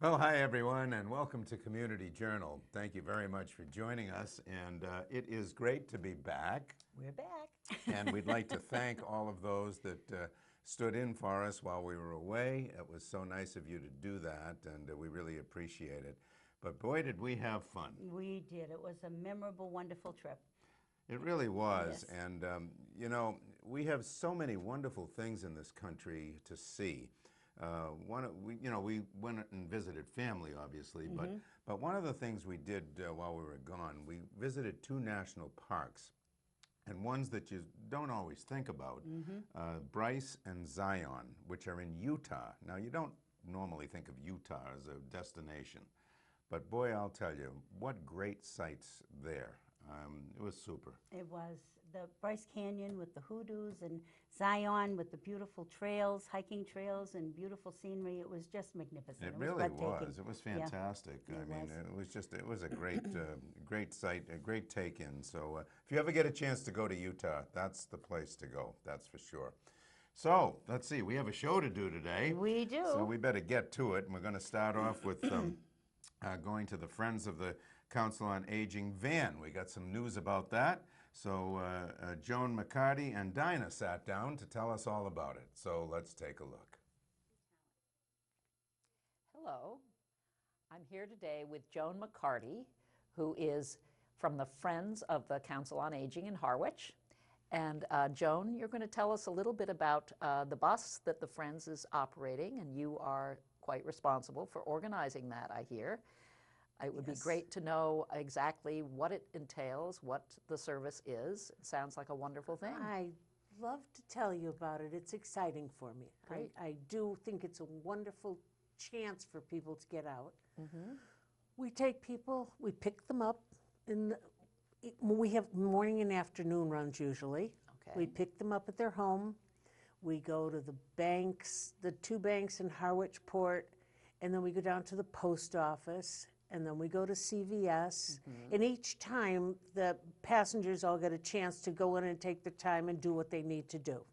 Well, hi everyone, and welcome to Community Journal. Thank you very much for joining us, and it is great to be back. We're back. And we'd like to thank all of those that stood in for us while we were away. It was so nice of you to do that, and we really appreciate it. But boy, did we have fun. We did. It was a memorable, wonderful trip. It really was, Yes. and you know, we have so many wonderful things in this country to see. We went and visited family, obviously, but one of the things we did while we were gone, we visited two national parks, and ones that you don't always think about, Bryce and Zion, which are in Utah. Now, you don't normally think of Utah as a destination, but boy, I'll tell you, what great sights there. It was super. It was the Bryce Canyon with the hoodoos and Zion with the beautiful trails, hiking trails and beautiful scenery. It was just magnificent. It It was really breathtaking. was. It was Yeah, fantastic. it I mean, was. it was a great, great sight, a great take-in. So if you ever get a chance to go to Utah, that's the place to go. That's for sure. So let's see. We have a show to do today. We do. So we better get to it. And we're going to start off with going to the Friends of the Council on Aging van. We got some news about that. So Joan McCarty and Dinah sat down to tell us all about it. So let's take a look. Hello, I'm here today with Joan McCarty, who is from the Friends of the Council on Aging in Harwich. And Joan, you're going to tell us a little bit about the bus that the Friends is operating, and you are quite responsible for organizing that, I hear. It would be great to know exactly what it entails, what the service is. It sounds like a wonderful thing. I love to tell you about it. It's exciting for me. Great. I do think it's a wonderful chance for people to get out. We take people, we pick them up. We have morning and afternoon runs usually. Okay. We pick them up at their home. We go to the banks, the two banks in Harwich Port, and then we go down to the post office, and then we go to CVS. And each time, the passengers all get a chance to go in and take their time and do what they need to do.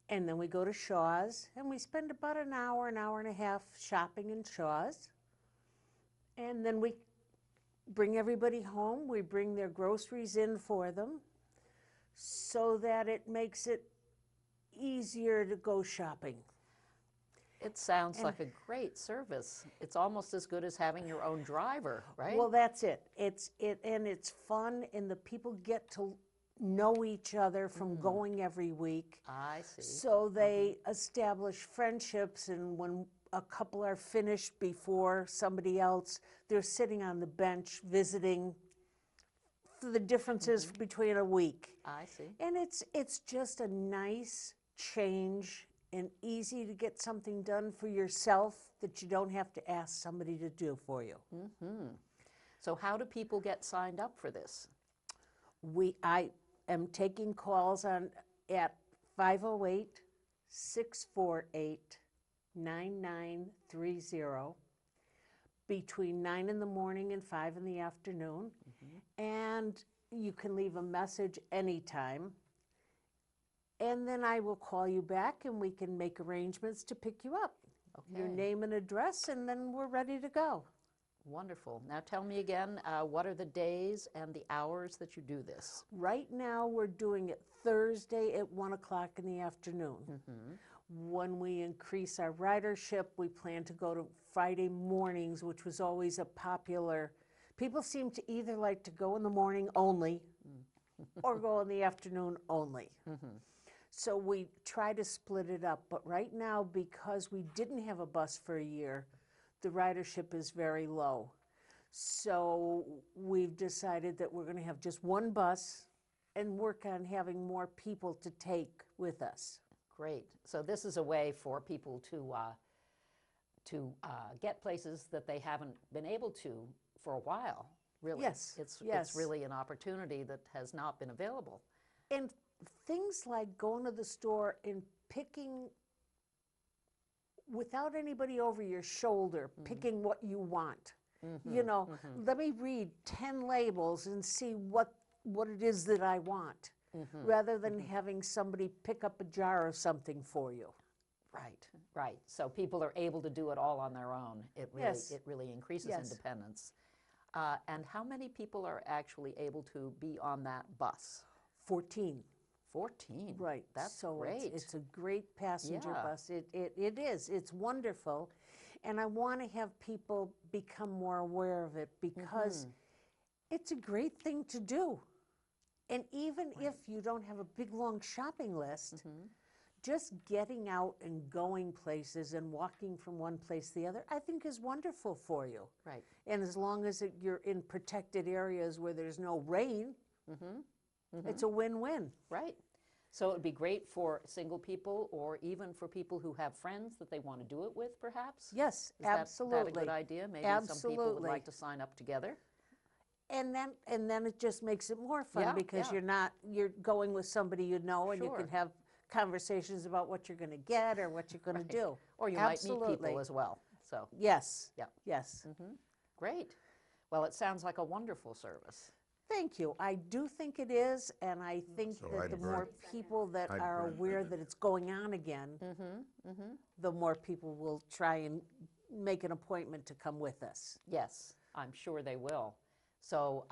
And then we go to Shaw's, and we spend about an hour and a half shopping in Shaw's. And then we bring everybody home. We bring their groceries in for them so that it makes it easier to go shopping. It sounds like a great service. It's almost as good as having your own driver, right? Well, that's it. And it's fun, and the people get to know each other from going every week. I see. So they establish friendships, and when a couple are finished before somebody else, they're sitting on the bench visiting for the differences between a week. I see. And it's just a nice change and easy to get something done for yourself that you don't have to ask somebody to do for you. So how do people get signed up for this? I am taking calls at 508-648-9930 between 9 in the morning and 5 in the afternoon. And you can leave a message anytime. And then I will call you back and we can make arrangements to pick you up. Your name and address, and then we're ready to go. Wonderful. Now tell me again, what are the days and the hours that you do this? Right now, we're doing it Thursday at 1 o'clock in the afternoon. When we increase our ridership, we plan to go to Friday mornings, which was always a popular. People seem to either like to go in the morning only or go in the afternoon only. So we try to split it up. But right now, because we didn't have a bus for a year, the ridership is very low. So we've decided that we're going to have just one bus and work on having more people to take with us. Great. So this is a way for people to get places that they haven't been able to for a while, really. Yes, It's yes. really an opportunity that has not been available. And things like going to the store and picking, without anybody over your shoulder, picking what you want. You know, let me read 10 labels and see what it is that I want, rather than having somebody pick up a jar of something for you. Right, right. So people are able to do it all on their own. Yes. It really increases Yes. independence. And how many people are actually able to be on that bus? 14. 14. Right. That's so great. It's a great passenger Yeah. bus. It is. It's wonderful. And I want to have people become more aware of it because it's a great thing to do. And even if you don't have a big, long shopping list, just getting out and going places and walking from one place to the other, I think is wonderful for you. Right. And as long as you're in protected areas where there's no rain, it's a win-win. Right. So it would be great for single people or even for people who have friends that they want to do it with, perhaps? Yes, Is that absolutely. a good idea? Maybe some people would Absolutely. like to sign up together? And then it just makes it more fun Yeah, because yeah. you're going with somebody you know and you Sure. can have conversations about what you're going to get or what you're going Right. to do. Or you might meet Absolutely. people as well. So, Yes. yeah. Yes. Great. Well, it sounds like a wonderful service. Thank you. I do think it is, and I think So that I'd the burn- more people that I'd are burn aware that. that it's going on again, the more people will try and make an appointment to come with us. Yes, I'm sure they will. So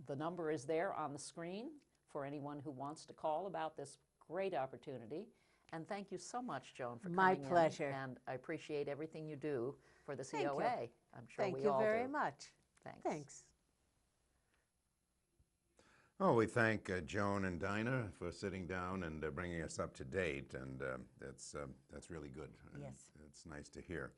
the number is there on the screen for anyone who wants to call about this great opportunity. And thank you so much, Joan, for My coming in. pleasure. And I appreciate everything you do for the Thank you. COA. I'm sure Thank we you all very do. much. Thanks. Thanks. Oh, we thank Joan and Dinah for sitting down and bringing us up to date, and that's really good. And Yes. it's nice to hear.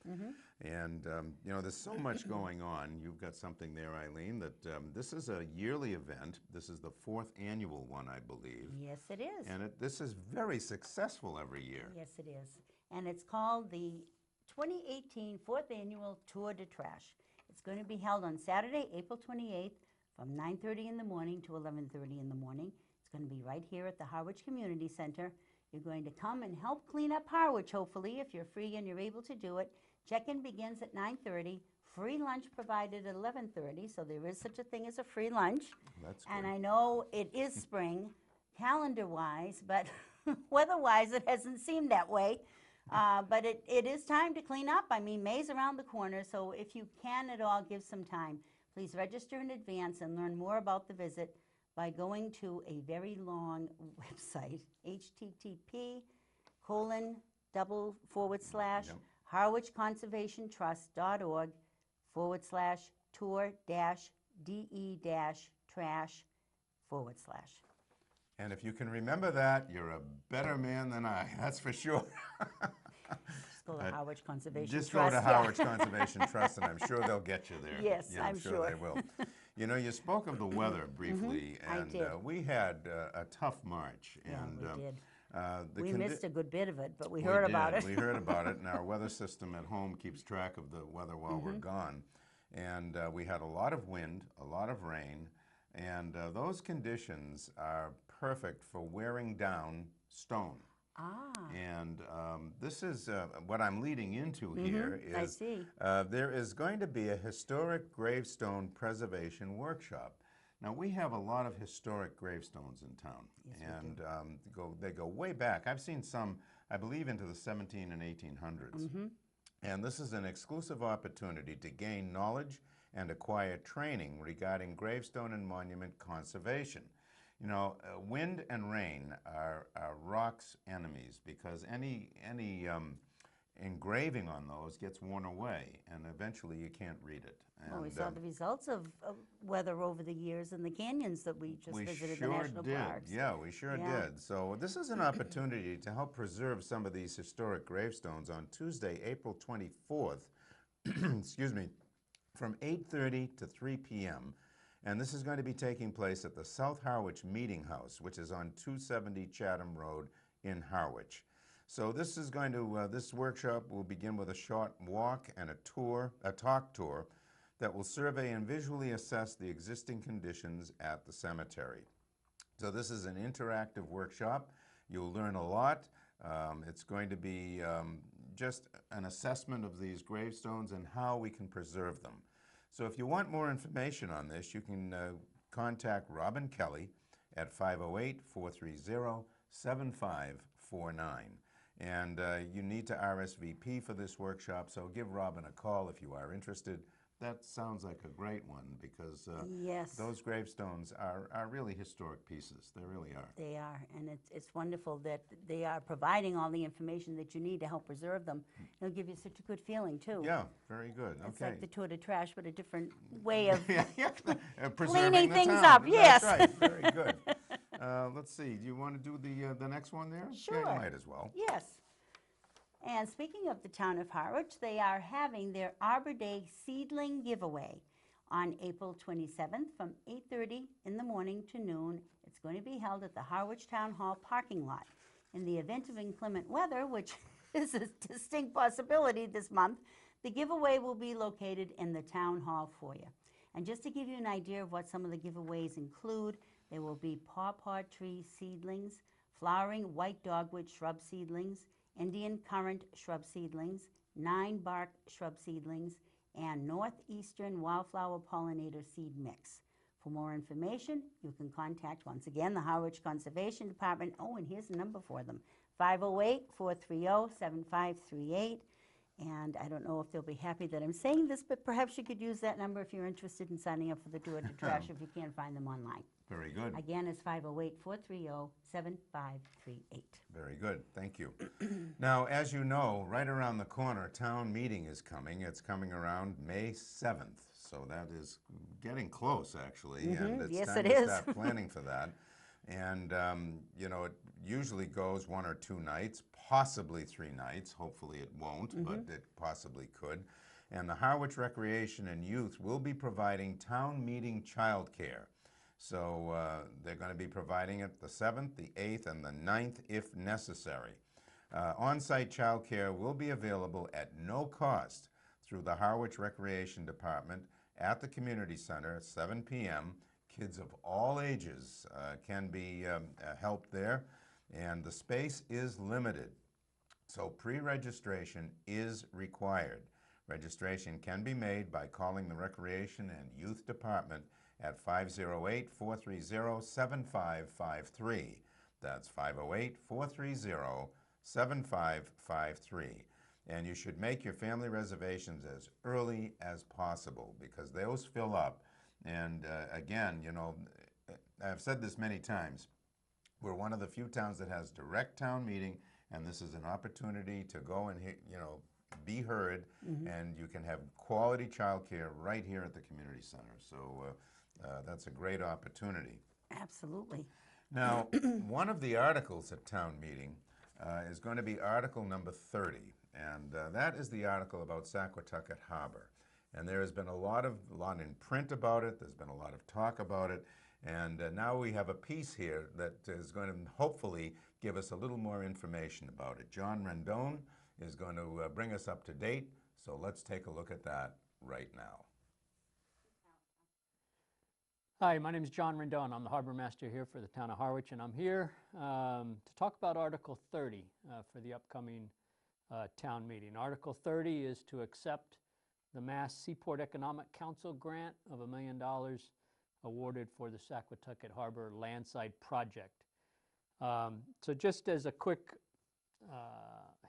And you know, there's so much going on. You've got something there, Eileen. That this is a yearly event. This is the 4th annual one, I believe. Yes, it is. And this is very successful every year. Yes, it is. And it's called the 2018 4th Annual Tour de Trash. It's going to be held on Saturday, April 28th from 9:30 in the morning to 11:30 in the morning. It's going to be right here at the Harwich Community Center. You're going to come and help clean up Harwich, hopefully, if you're free and you're able to do it. Check-in begins at 9:30. Free lunch provided at 11:30, so there is such a thing as a free lunch. That's And good. I know it is spring, calendar-wise, but weather-wise, it hasn't seemed that way. But it is time to clean up. I mean, May's around the corner, so if you can at all, give some time. Please register in advance and learn more about the visit by going to a very long website, http://harwichconservationtrust.org/tour-de-trash/. And if you can remember that, you're a better man than I, that's for sure. Just go to Harwich Conservation Just Trust. go to Harwich Conservation Trust, and I'm sure they'll get you there. Yes, Yeah, I'm sure sure. they will. You know, you spoke of the weather briefly, I and did. We had a tough March. Yeah, And we did. the We condi- missed a good bit of it, but we We heard about did. it. We heard about it, and our weather system at home keeps track of the weather while we're gone. And we had a lot of wind, a lot of rain, and those conditions are perfect for wearing down stone. Ah, And this is what I'm leading into here I is see. there is going to be a historic gravestone preservation workshop. Now, we have a lot of historic gravestones in town, and they go way back. I've seen some, I believe, into the 17 and 1800s. And this is an exclusive opportunity to gain knowledge and acquire training regarding gravestone and monument conservation. You know, wind and rain are rock's enemies because any engraving on those gets worn away, and eventually you can't read it. Well, we And, saw the results of weather over the years in the canyons that we just visited, the sure national did. parks. Yeah, we sure Yeah. did. So this is an opportunity to help preserve some of these historic gravestones on Tuesday, April 24th, excuse me, from 8:30 to 3 p.m. And this is going to be taking place at the South Harwich Meeting House, which is on 270 Chatham Road in Harwich. So this is going to, this workshop will begin with a short walk and a talk tour that will survey and visually assess the existing conditions at the cemetery. So this is an interactive workshop. You'll learn a lot. It's going to be just an assessment of these gravestones and how we can preserve them. So if you want more information on this, you can contact Robin Kelly at 508-430-7549. And you need to RSVP for this workshop, so give Robin a call if you are interested. That sounds like a great one because Yes. those gravestones are really historic pieces. They really are. They are, and it's wonderful that they are providing all the information that you need to help preserve them. It'll give you such a good feeling, too. Yeah, very good. It's Okay. like the tour de trash, but a different way of Preserving cleaning the things town. up, yes. That's right. Very good. Let's see. Do you want to do the next one there? Sure. Yeah, you might as well. Yes. And speaking of the town of Harwich, they are having their Arbor Day seedling giveaway on April 27th from 8:30 in the morning to noon. It's going to be held at the Harwich Town Hall parking lot. In the event of inclement weather, which is a distinct possibility this month, the giveaway will be located in the town hall foyer. And just to give you an idea of what some of the giveaways include, there will be pawpaw tree seedlings, flowering white dogwood shrub seedlings, Indian currant shrub seedlings, 9-bark shrub seedlings, and northeastern wildflower pollinator seed mix. For more information, you can contact, once again, the Harwich Conservation Department. Oh, and here's the number for them, 508-430-7538. And I don't know if they'll be happy that I'm saying this, but perhaps you could use that number if you're interested in signing up for the Tour de Trash if you can't find them online. Very good. Again, it's 508-430-7538. Very good. Thank you. Now, as you know, right around the corner, town meeting is coming. It's coming around May 7th. So that is getting close, actually. And it's Yes, time it to is. start planning for that. And, you know, it usually goes 1 or 2 nights, possibly 3 nights. Hopefully it won't, but it possibly could. And the Harwich Recreation and Youth will be providing town meeting childcare. So they're going to be providing it the 7th, the 8th, and the 9th if necessary. On-site childcare will be available at no cost through the Harwich Recreation Department at the Community Center at 7 p.m. Kids of all ages can be helped there, and the space is limited. So pre-registration is required. Registration can be made by calling the Recreation and Youth Department at 508-430-7553. That's 508-430-7553. And you should make your family reservations as early as possible because those fill up. And again, you know, I've said this many times, we're one of the few towns that has direct town meeting, and this is an opportunity to go and, you know, be heard, and you can have quality childcare right here at the community center. So that's a great opportunity. Absolutely. Now, one of the articles at town meeting is going to be article number 30, and that is the article about Saquatucket Harbor. And there has been a lot in print about it. There's been a lot of talk about it, and now we have a piece here that is going to hopefully give us a little more information about it. John Rendon is going to bring us up to date, so let's take a look at that right now. Hi, my name is John Rendon. I'm the Harbor Master here for the town of Harwich, and I'm here to talk about Article 30 for the upcoming town meeting. Article 30 is to accept the Mass Seaport Economic Council grant of $1 million awarded for the Saquatucket Harbor Landside Project. So just as a quick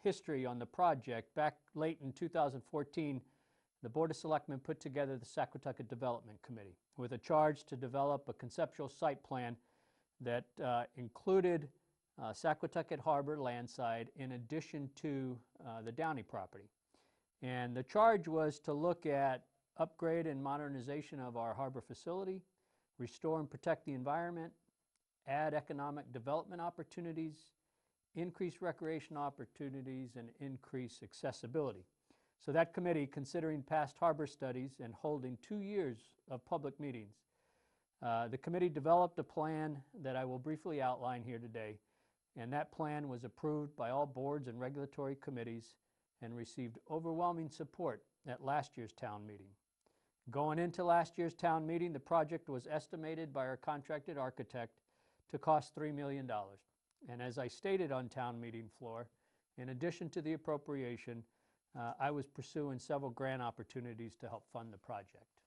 history on the project, back late in 2014, the Board of Selectmen put together the Saquatucket Development Committee with a charge to develop a conceptual site plan that included Saquatucket Harbor landside in addition to the Downey property. And the charge was to look at upgrade and modernization of our harbor facility, restore and protect the environment, add economic development opportunities, increase recreation opportunities, and increase accessibility. So that committee, considering past harbor studies and holding 2 years of public meetings, the committee developed a plan that I will briefly outline here today, and that plan was approved by all boards and regulatory committees and received overwhelming support at last year's town meeting. Going into last year's town meeting, the project was estimated by our contracted architect to cost $3 million. And as I stated on town meeting floor, in addition to the appropriation, I was pursuing several grant opportunities to help fund the project.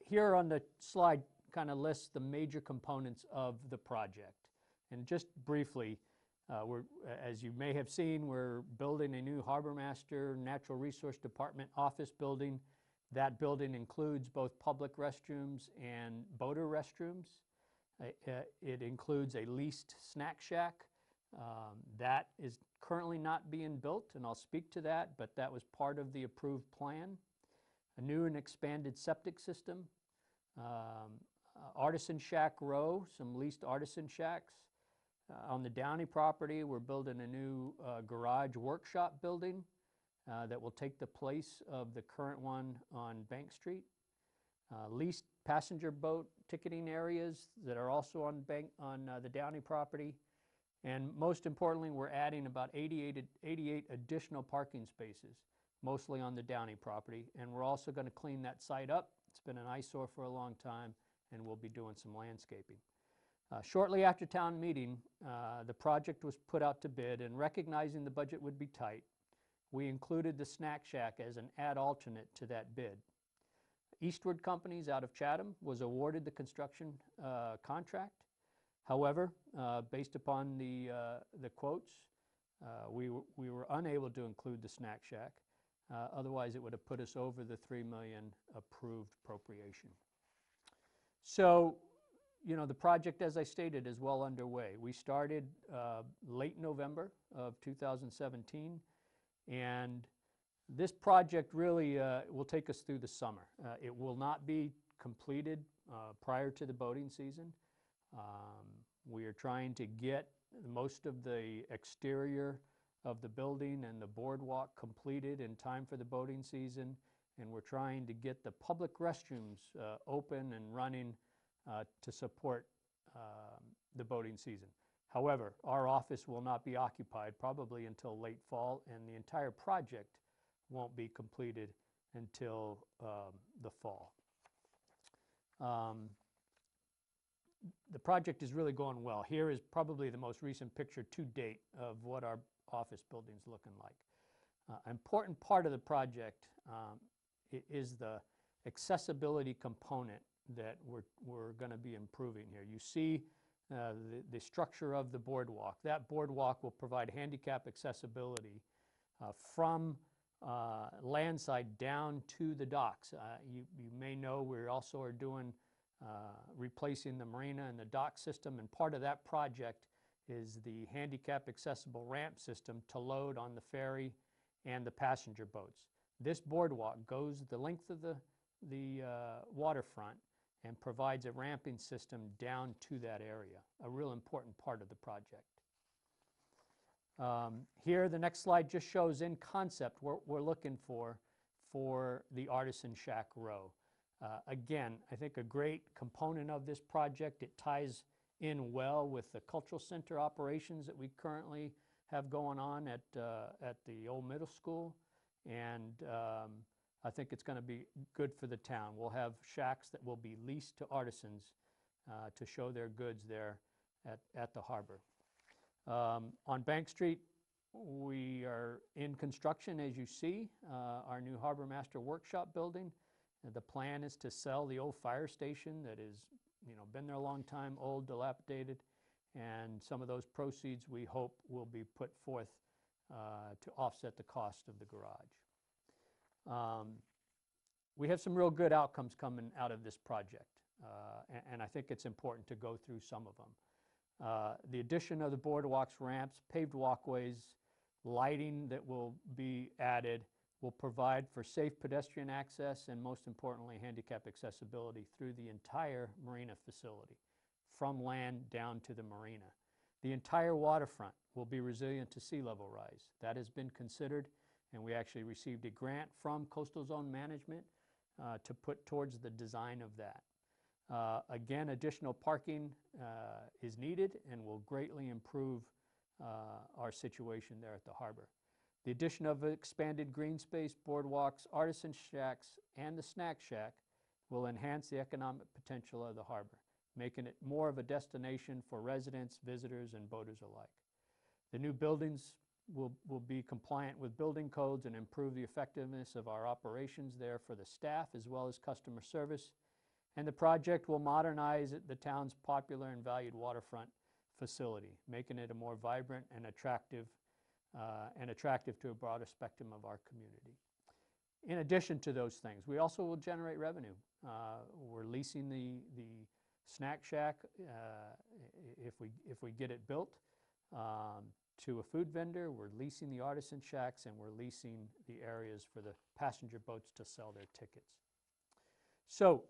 Here on the slide kind of lists the major components of the project. And just briefly, As you may have seen, we're building a new Harbor Master Natural Resource Department office building. That building includes both public restrooms and boater restrooms. It includes a leased snack shack. That is currently not being built, and I'll speak to that, but that was part of the approved plan. A new and expanded septic system, artisan shack row, some leased artisan shacks. On the Downey property, we're building a new garage workshop building that will take the place of the current one on Bank Street. Leased passenger boat ticketing areas that are also on the Downey property. And most importantly, we're adding about 88 additional parking spaces, mostly on the Downey property. And we're also going to clean that site up. It's been an eyesore for a long time, and we'll be doing some landscaping. Shortly after town meeting, the project was put out to bid, and recognizing the budget would be tight, we included the snack shack as an add alternate to that bid. Eastward Companies out of Chatham was awarded the construction contract. However, based upon the quotes, we were unable to include the snack shack. Otherwise, it would have put us over the $3 million approved appropriation. So, you know, the project, as I stated, is well underway. We started late November of 2017, and this project really will take us through the summer. It will not be completed prior to the boating season. We are trying to get most of the exterior of the building and the boardwalk completed in time for the boating season, and we're trying to get the public restrooms open and running to support the boating season. However, our office will not be occupied probably until late fall, and the entire project won't be completed until the fall. The project is really going well. Here is probably the most recent picture to date of what our office building's looking like. An important part of the project is the accessibility component that we're going to be improving here. You see the structure of the boardwalk. That boardwalk will provide handicap accessibility from landside down to the docks. You may know we also are doing replacing the marina and the dock system, and part of that project is the handicap accessible ramp system to load on the ferry and the passenger boats. This boardwalk goes the length of the waterfront and provides a ramping system down to that area, a real important part of the project. Here, the next slide just shows in concept what we're looking for the artisan shack row. Again, I think a great component of this project, it ties in well with the cultural center operations that we currently have going on at the old middle school, and I think it's going to be good for the town. We'll have shacks that will be leased to artisans to show their goods there at the harbor. On Bank Street, we are in construction, as you see, our new Harbor Master Workshop building. The plan is to sell the old fire station that is, been there a long time, old, dilapidated, and some of those proceeds we hope will be put forth to offset the cost of the garage. We have some real good outcomes coming out of this project, and I think it's important to go through some of them. The addition of the boardwalks, ramps, paved walkways, lighting that will be added will provide for safe pedestrian access and, most importantly, handicap accessibility through the entire marina facility, from land down to the marina. The entire waterfront will be resilient to sea level rise. That has been considered, and we actually received a grant from Coastal Zone Management to put towards the design of that. Again, additional parking is needed and will greatly improve our situation there at the harbor. The addition of expanded green space, boardwalks, artisan shacks, and the snack shack will enhance the economic potential of the harbor, making it more of a destination for residents, visitors, and boaters alike. The new buildings will be compliant with building codes and improve the effectiveness of our operations there for the staff as well as customer service. And the project will modernize the town's popular and valued waterfront facility, making it a more vibrant and attractive to a broader spectrum of our community. In addition to those things, we also will generate revenue. We're leasing the snack shack, if we get it built, to a food vendor. We're leasing the artisan shacks, and we're leasing the areas for the passenger boats to sell their tickets. So,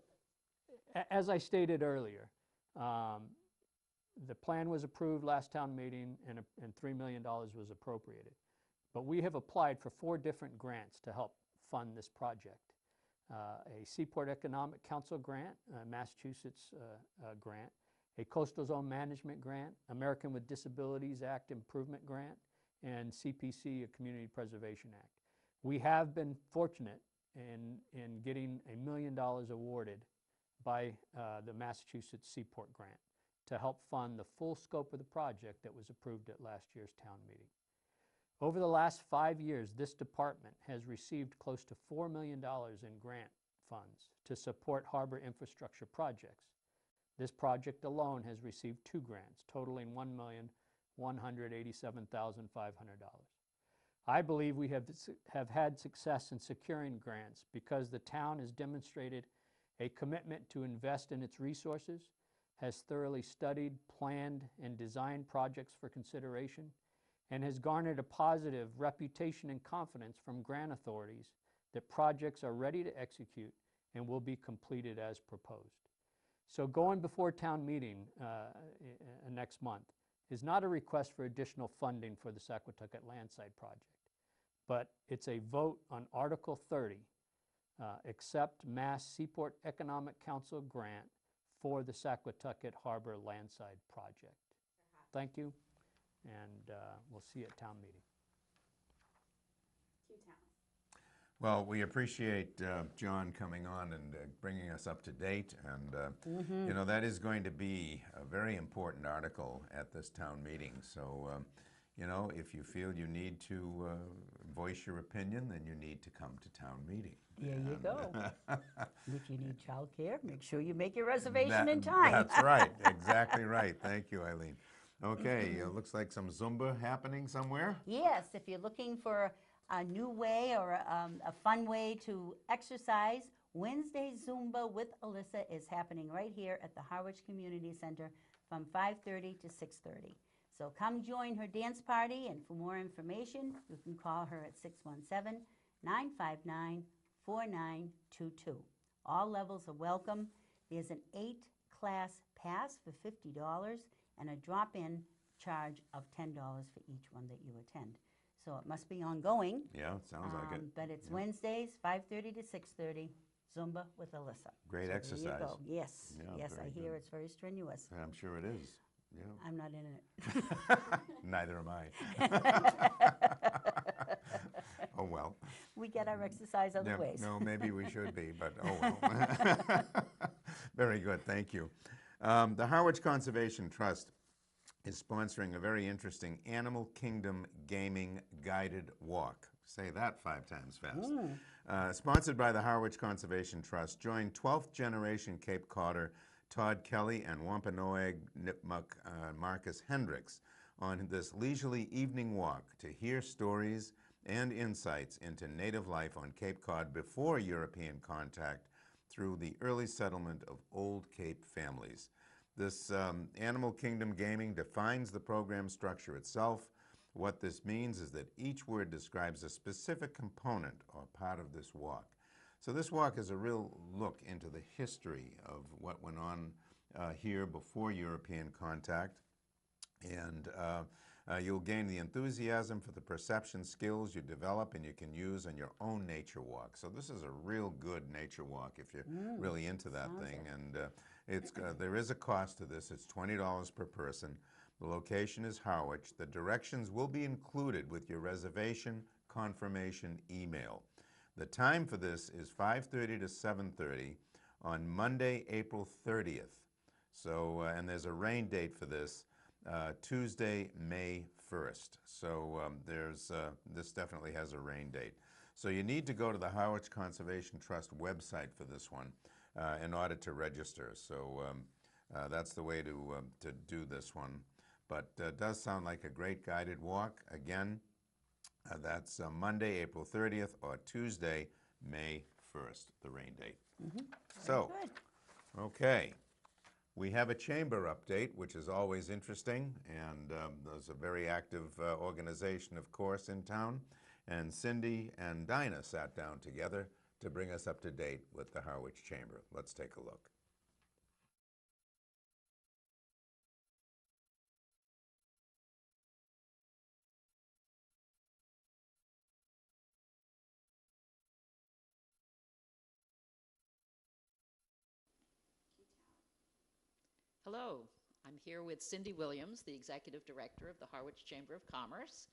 as I stated earlier, the plan was approved last town meeting, and $3 million was appropriated. But we have applied for 4 different grants to help fund this project. A Seaport Economic Council grant, Massachusetts grant, a Coastal Zone Management grant, American with Disabilities Act Improvement grant, and CPC, a Community Preservation Act. We have been fortunate in getting $1 million awarded by the Massachusetts Seaport grant to help fund the full scope of the project that was approved at last year's town meeting. Over the last 5 years, this department has received close to $4 million in grant funds to support harbor infrastructure projects. This project alone has received 2 grants, totaling $1,187,500. I believe we have had success in securing grants because the town has demonstrated a commitment to invest in its resources, has thoroughly studied, planned, and designed projects for consideration, and has garnered a positive reputation and confidence from grant authorities that projects are ready to execute and will be completed as proposed. So going before town meeting next month is not a request for additional funding for the Saquatucket Landside project, but it's a vote on Article 30, accept Mass Seaport Economic Council grant for the Saquatucket Harbor Landside project. Thank you, and we'll see you at town meeting. Well, we appreciate John coming on and bringing us up to date, and you know, that is going to be a very important article at this town meeting. So, you know, if you feel you need to voice your opinion, then you need to come to town meeting. There you go. If you need childcare, make sure you make your reservation in time. That's right, exactly right. Thank you, Eileen. Okay, looks like some Zumba happening somewhere. Yes, if you're looking for a new way or a fun way to exercise, Wednesday Zumba with Alyssa is happening right here at the Harwich Community Center from 5:30 to 6:30. So come join her dance party, and for more information, you can call her at 617-959-4922. All levels are welcome. There's an 8-class pass for $50 and a drop-in charge of $10 for each one that you attend. So it must be ongoing. Yeah, sounds like it. But it's Wednesdays, 5:30 to 6:30, Zumba with Alyssa. Great exercise. There you go. Yes, Yeah, yes, I very hear good. it's very strenuous. I'm sure it is. Yeah. I'm not in it. Neither am I. Oh, well. We get our exercise other Yeah, ways. no, maybe we should be, but oh well. Very good, thank you. The Harwich Conservation Trust is sponsoring a very interesting Animal Kingdom Gaming Guided Walk. Say that 5 times fast. Sponsored by the Harwich Conservation Trust. Join 12th generation Cape Codder Todd Kelly and Wampanoag Nipmuc Marcus Hendricks on this leisurely evening walk to hear stories and insights into native life on Cape Cod before European contact through the early settlement of Old Cape families. This Animal Kingdom Gaming defines the program structure itself. What this means is that each word describes a specific component or part of this walk. So this walk is a real look into the history of what went on here before European contact. And you'll gain the enthusiasm for the perception skills you develop and you can use on your own nature walk. So this is a real good nature walk if you're really into that thing. And there is a cost to this. It's $20 per person. The location is Harwich. The directions will be included with your reservation confirmation email. The time for this is 5:30 to 7:30 on Monday, April 30th. So, and there's a rain date for this, Tuesday, May 1st. So this definitely has a rain date. So you need to go to the Harwich Conservation Trust website for this one in order to register. So that's the way to do this one. but does sound like a great guided walk. Again, that's Monday, April 30th, or Tuesday, May 1st, the rain date. So, Good. okay. We have a chamber update, which is always interesting, and there's a very active organization, of course, in town. And Cindy and Dinah sat down together to bring us up to date with the Harwich Chamber. Let's take a look. Hello, I'm here with Cindy Williams, the Executive Director of the Harwich Chamber of Commerce,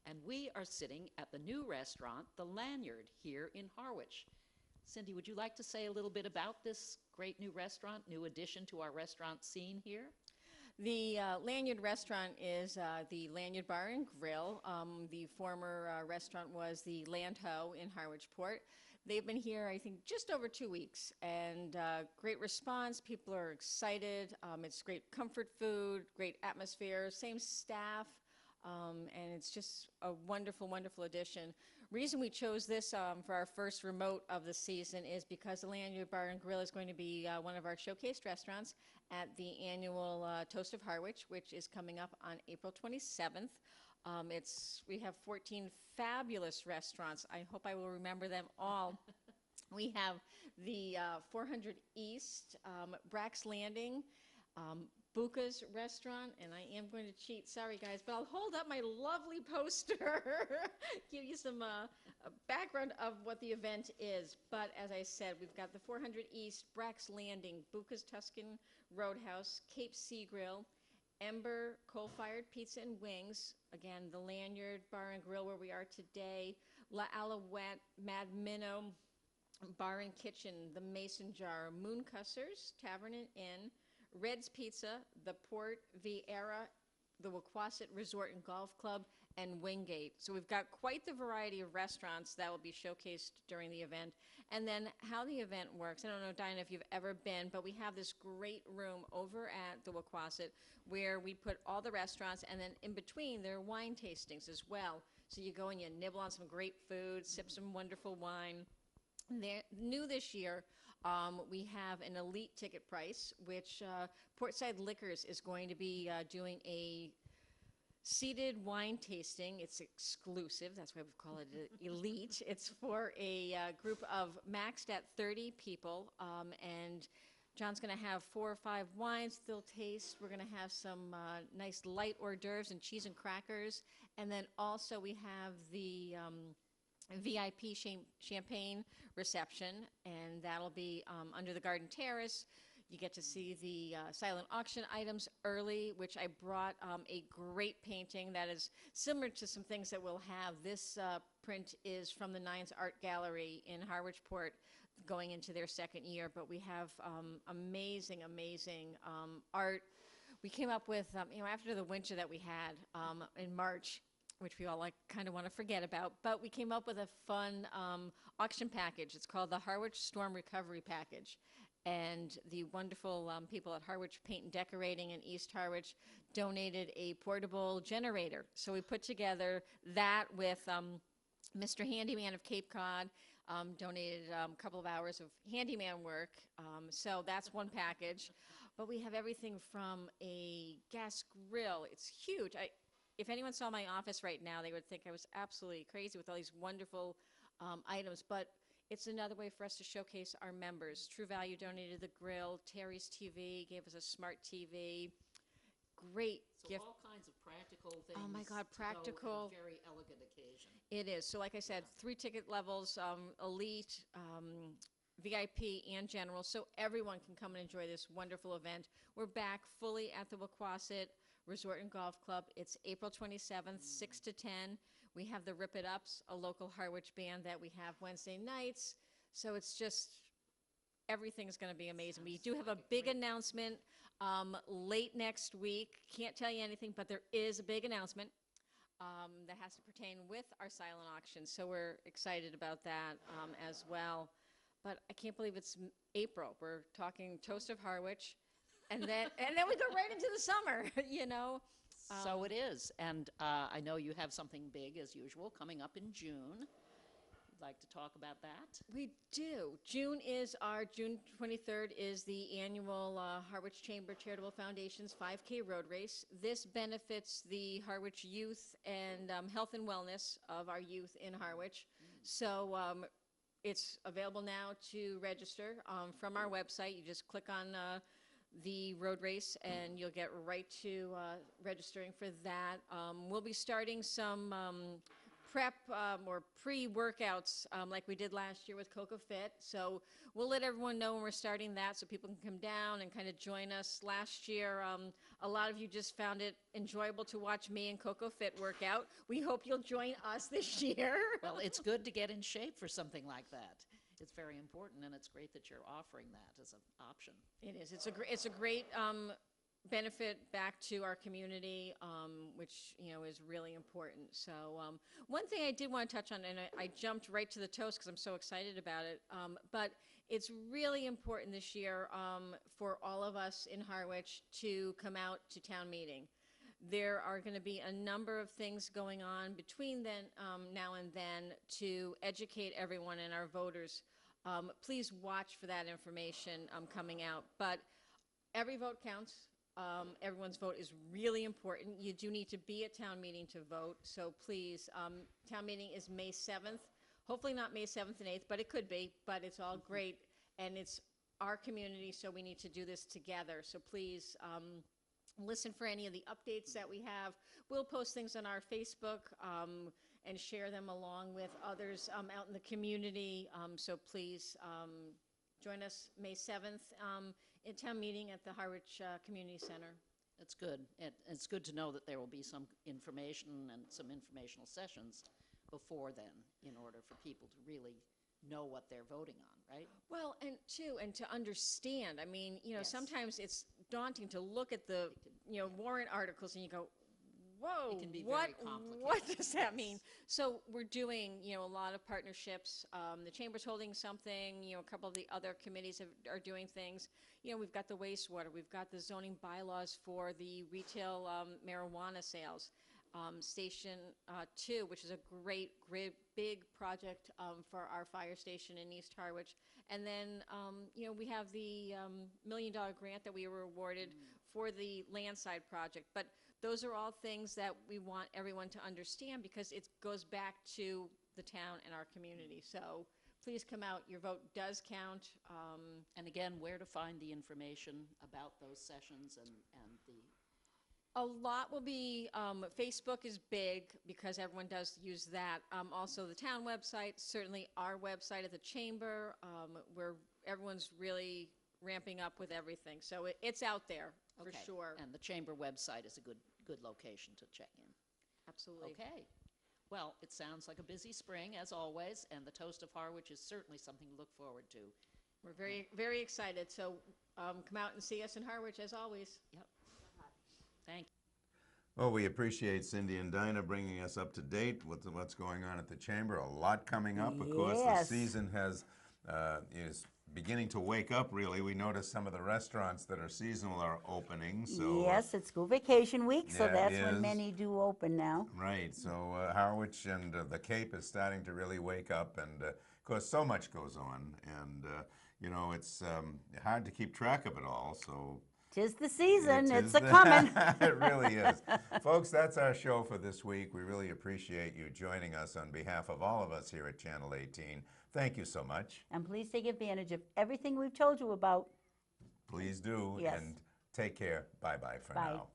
and we are sitting at the new restaurant, The Lanyard, here in Harwich. Cindy, would you like to say a little bit about this great new restaurant, new addition to our restaurant scene here? The Lanyard restaurant is the Lanyard Bar and Grill. The former restaurant was the Land Ho in Harwich Port. They've been here, I think, just over 2 weeks, and great response. People are excited. It's great comfort food, great atmosphere, same staff, and it's just a wonderful, wonderful addition. Reason we chose this for our first remote of the season is because the Lanyard Bar and Grill is going to be one of our showcased restaurants at the annual Toast of Harwich, which is coming up on April 27th. We have 14 fabulous restaurants. I hope I will remember them all. We have the 400 East, Brack's Landing, Buca's restaurant, and I am going to cheat, sorry guys, but I'll hold up my lovely poster, give you some background of what the event is. But as I said, we've got the 400 East, Brack's Landing, Buca's Tuscan Roadhouse, Cape Sea Grill, Ember Coal-Fired Pizza and Wings, again, the Lanyard Bar and Grill where we are today, La Alouette, Mad Minnow Bar and Kitchen, the Mason Jar, Moon Cussers Tavern and Inn, Red's Pizza, the Port Vieira, the Wequassett Resort and Golf Club, and Wingate. So we've got quite the variety of restaurants that will be showcased during the event. And then how the event works, I don't know, Dinah, if you've ever been, but we have this great room over at the Wequassett where we put all the restaurants, and then in between there are wine tastings as well. So you go and you nibble on some great food, sip some wonderful wine. New this year, we have an elite ticket price, which Portside Liquors is going to be doing a seated wine tasting. It's exclusive. That's why we call it elite. It's for a group of maxed at 30 people, and John's going to have 4 or 5 wines they'll taste. We're going to have some nice light hors d'oeuvres and cheese and crackers, and then also we have the VIP champagne reception, and that'll be under the garden terrace. You get to see the silent auction items early, which I brought a great painting that is similar to some things that we'll have. This print is from the Nines Art Gallery in Harwich Port, going into their 2nd year, but we have amazing, amazing art. We came up with, after the winter that we had in March, which we all kind of want to forget about, but we came up with a fun auction package. It's called the Harwich Storm Recovery Package. And the wonderful people at Harwich Paint and Decorating in East Harwich donated a portable generator. So we put together that with Mr. Handyman of Cape Cod, donated a couple of hours of handyman work. So that's one package. But we have everything from a gas grill. It's huge. If anyone saw my office right now, they would think I was absolutely crazy with all these wonderful items. But it's another way for us to showcase our members. True Value donated the grill. Terry's TV gave us a smart TV. Great gift. So all kinds of practical things. Oh my God, to practical. go with a very elegant occasion. It is. So like I said, 3 ticket levels, elite, VIP, and general. So everyone can come and enjoy this wonderful event. We're back fully at the Wequassett Resort and Golf Club. It's April 27th, 6 to 10. We have the Rip It Ups, a local Harwich band that we have Wednesday nights. So it's just, everything's going to be amazing. We do have a big announcement late next week. Can't tell you anything, but there is a big announcement that has to pertain with our silent auction. So we're excited about that as well. But I can't believe it's April. We're talking Toast of Harwich. And then we go right into the summer, So it is. And I know you have something big, as usual, coming up in June. You'd like to talk about that? We do. June 23rd is the annual Harwich Chamber Charitable Foundation's 5K road race. This benefits the Harwich youth and health and wellness of our youth in Harwich. So it's available now to register from our website. You just click on the road race and you'll get right to registering for that. We'll be starting some prep or pre-workouts like we did last year with Coco Fit. So we'll let everyone know when we're starting that so people can come down and kind of join us. Last year, a lot of you just found it enjoyable to watch me and Coco Fit work out. We hope you'll join us this year. Well, it's good to get in shape for something like that. It's very important, and it's great that you're offering that as an option. It is. It's a great benefit back to our community, which is really important. So one thing I did want to touch on, and I jumped right to the toast because I'm so excited about it, but it's really important this year for all of us in Harwich to come out to town meeting. There are going to be a number of things going on between now and then to educate everyone and our voters. Please watch for that information coming out. But every vote counts. Everyone's vote is really important. You do need to be at town meeting to vote. So please, town meeting is May 7th. Hopefully not May 7th and 8th, but it could be. But it's all great. And it's our community, so we need to do this together. So please listen for any of the updates that we have. We'll post things on our Facebook and share them along with others out in the community. So please join us May 7th in town meeting at the Harwich Community Center. That's good. It's good to know that there will be some information and some informational sessions before then in order for people to really know what they're voting on, right? Well, and to understand. I mean, Yes. sometimes it's daunting to look at the, warrant articles and you go, whoa, It can be what, very complicated. what does that mean? Yes. So we're doing, a lot of partnerships. The Chamber's holding something, a couple of the other committees are doing things. We've got the wastewater, we've got the zoning bylaws for the retail marijuana sales. Station 2, which is a great big project for our fire station in East Harwich. And then, we have the $1 million grant that we were awarded for the landside project. But those are all things that we want everyone to understand because it goes back to the town and our community. So please come out. Your vote does count. And again, where to find the information about those sessions and the... A lot will be, Facebook is big because everyone does use that. Also the town website, certainly our website at the Chamber, where everyone's really ramping up with everything. So it's out there for Okay. sure. And the Chamber website is a good location to check in. Absolutely. Okay. Well, it sounds like a busy spring, as always, and the Toast of Harwich is certainly something to look forward to. We're very, very excited. So come out and see us in Harwich as always. Yep. Thank you. Well, we appreciate Cindy and Dinah bringing us up to date with what's going on at the Chamber. A lot coming up. Of course, the Yes. season is beginning to wake up, really. We noticed some of the restaurants that are seasonal are opening. So, Yes, it's school vacation week, so yeah, it that's when is. many do open now. Right. So Harwich and the Cape is starting to really wake up. And, of course, so much goes on. And, it's hard to keep track of it all. So... 'Tis the season, It it's is a-comin'. It really is. Folks, that's our show for this week. We really appreciate you joining us on behalf of all of us here at Channel 18. Thank you so much. And please take advantage of everything we've told you about. Please do. Yes. And take care. Bye-bye for Bye. now.